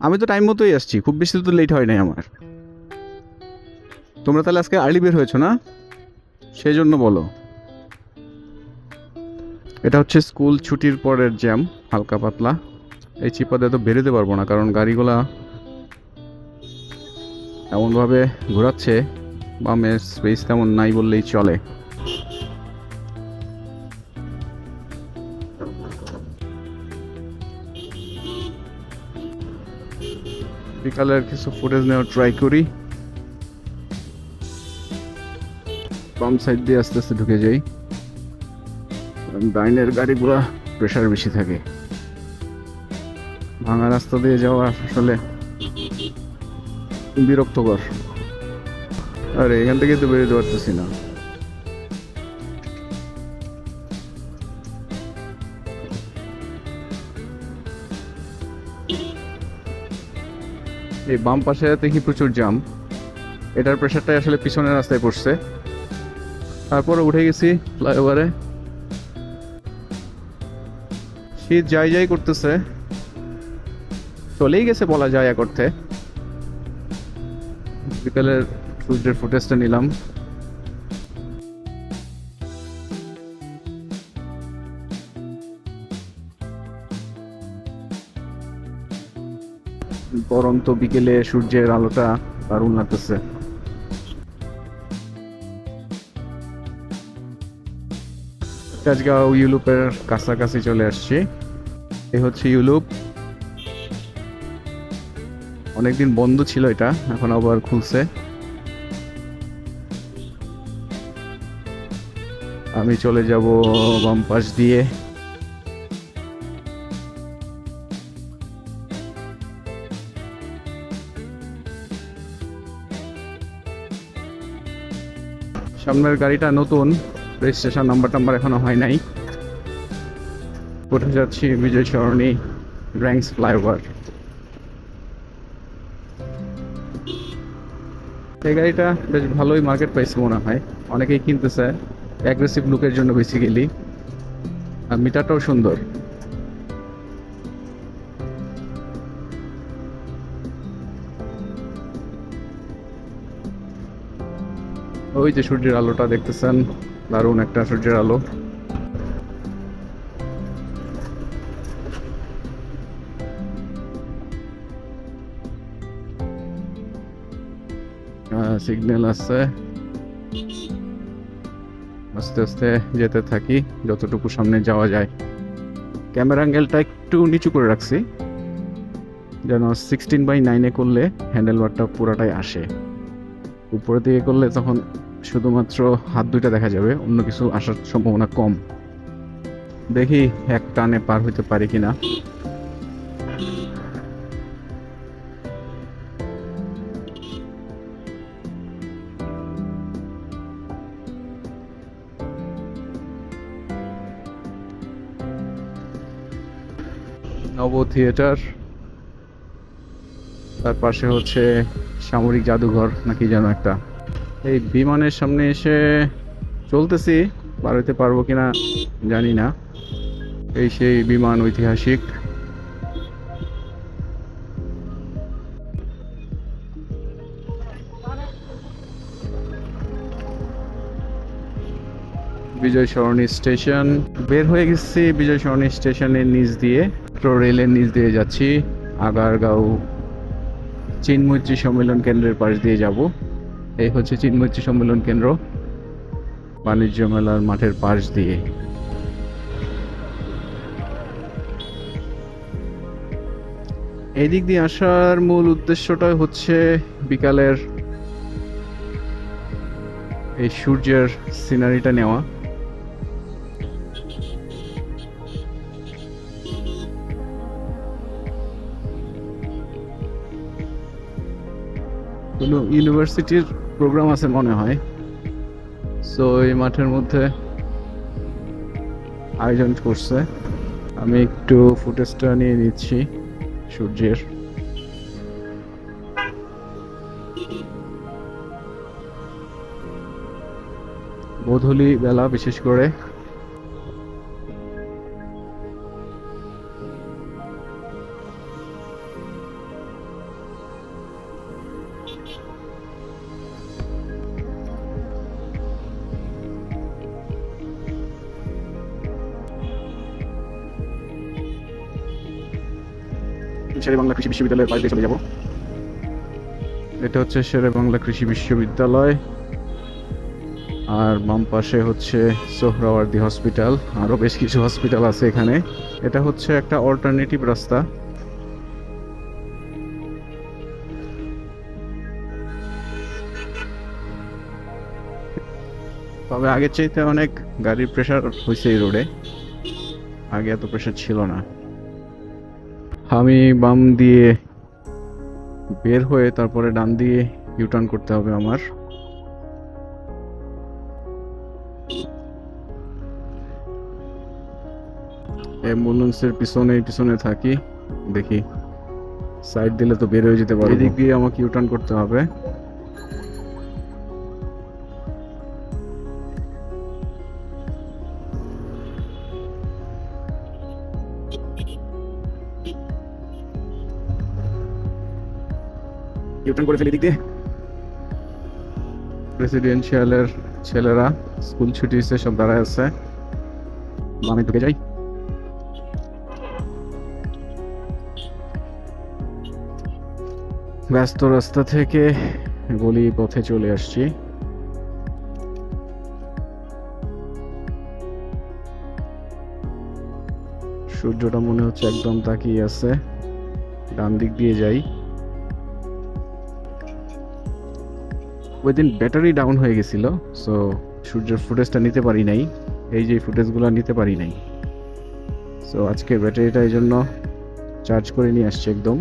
আমি তো টাইম মতোই আসছি, খুব বেশি তো লেট হয় নাই আমার। তোমরা তাহলে আজকে আর্লি বের হয়েছো না, সেই জন্য বলো। এটা হচ্ছে স্কুল ছুটির পরের জ্যাম, হালকা পাতলা। এই চিপাতে তো বেরোতে পারবো না, কারণ গাড়িগুলা এমনভাবে ঘোরাচ্ছে, বামে স্পেস তেমন নাই বললেই চলে। বিকালের কিছু ফুটেজ নেওয়ার ট্রাই করি। বাম সাইড দিয়ে আস্তে আস্তে ঢুকে যাই, ডাইনের গাড়িগুলা প্রেশার বেশি থাকে। ভাঙা রাস্তা দিয়ে যাওয়া আসলে বিরক্তকর। আরে এখান থেকে তো বেরোতে পারতেছি না। এই বাম পাশে দেখি প্রচুর জাম, এটার প্রেশারটাই আসলে পিছনের রাস্তায় পড়ছে। তারপরে উঠে গেছি ফ্লাইওভারে। শীত যাই যাই করতেছে, চলেই গেছে বলা যায় করতে। বিকালের সূর্যের ফুটেজটা নিলাম। পরন্ত বিকেলে সূর্যের আলোটা দারুণ লাগতেছে। তেজগাঁও ইউলুপের কাছাকাছি চলে আসছি। এই হচ্ছে ইউলুপ, অনেকদিন বন্ধ ছিল এটা, এখন আবার খুলছে। আমি চলে যাব বাম পাশ দিয়ে। সামনের গাড়িটা নতুন, রেজিস্ট্রেশন নাম্বার এখনো হয় নাই। উঠে যাচ্ছি বিজয় সরণি র্যাঙ্কস ফ্লাইওভার। এই গাড়িটা বেশ ভালোই মার্কেট পাইছে মনে হয়, অনেকেই কিনতেছে অ্যাগ্রেসিভ লুকের জন্য বেসিক্যালি। আর মিটারটাও সুন্দর। ওই যে সূর্যের আলোটা দেখতেছেন, দারুণ একটা সূর্যের আলো। সিগন্যাল আছে, আস্তে আস্তে যেতে থাকি যতটুকু সামনে যাওয়া যায়। ক্যামেরা অ্যাঙ্গেলটা একটু নিচু করে রাখছি, যেন 16:9 করলে হ্যান্ডেলবারটা পুরাটাই আসে। উপরের দিকে করলে তখন শুধুমাত্র হাত দুইটা দেখা যাবে, অন্য কিছু আসার সম্ভাবনা কম। দেখি এক টানে পার হইতে পারি কিনা। নব থিয়েটার, তার পাশে হচ্ছে সামরিক জাদুঘর নাকি যেন একটা। এই বিমানের সামনে এসে চলতেছি, পার হইতে পারবো কিনা জানি না। এই সেই বিমান, ঐতিহাসিক। বিজয় সরণি স্টেশন, বের হয়ে গেছি বিজয় সরণি স্টেশনের নিচ দিয়ে, মেট্রো রেলের নিচ দিয়ে যাচ্ছি। আগারগাঁও চিনমৈত্রী সম্মেলন কেন্দ্রের পাশ দিয়ে যাব। এই হচ্ছে চিনমৈত্রী সম্মেলন কেন্দ্র, বাণিজ্য মেলার মাঠের পাশ দিয়ে। এই দিক দিয়ে আসার মূল উদ্দেশ্যটা হচ্ছে বিকালের এই সূর্যের সিনারিটা নেওয়া। কোনো ইউনিভার্সিটির প্রোগ্রাম আছে মনে হয়, সো এই মাঠের মধ্যে আয়োজন করছে। আমি একটু ফুটেজটা নিয়ে নিচ্ছি সূর্যের। গোধূলি বেলা বিশেষ করে শেরে বাংলা কৃষি বিশ্ববিদ্যালয়ের পাশ দিয়ে চলে যাব। এটা হচ্ছে শেরে বাংলা কৃষি বিশ্ববিদ্যালয়, আর বাম পাশে হচ্ছে সোহরাওয়ার্দী হসপিটাল, আরো বেশ কিছু হসপিটাল আছে এখানে। এটা হচ্ছে একটা অল্টারনেটিভ রাস্তা। তবে আগের চাইতে অনেক গাড়ির প্রেসার হয়েছে এই রোডে, আগে এত প্রেসার ছিল না। আমি বাম দিয়ে বের হয়ে তারপরে ডান দিয়ে ইউটার্ন করতে হবে আমার। অ্যাম্বুলেন্সের পিছনে থাকি, দেখি সাইড দিলে তো বের হয়ে যেতে পারবো। এদিক দিয়ে আমাকে ইউটার্ন করতে হবে। ইউটার্ন করে ফেলি দিক দিয়ে। রেসিডেন্সিয়ালের ছেলেরা স্কুল ছুটি হয়েছে, সব দাঁড়ায় আছে। বামে ঢুকে যাই। ব্যস্ত রাস্তা থেকে গলি পথে চলে আসছি। সূর্যটা মনে হচ্ছে একদম তাকিয়ে আছে। ডান দিক দিয়ে যাই। ওই দিন ব্যাটারি ডাউন হয়ে গেছিল, সো সূর্যের ফুটেজটা নিতে পারি নাই, এই যে ফুটেজগুলো নিতে পারি নাই। সো আজকে ব্যাটারিটা এই জন্য চার্জ করে নিয়ে আসছি একদম।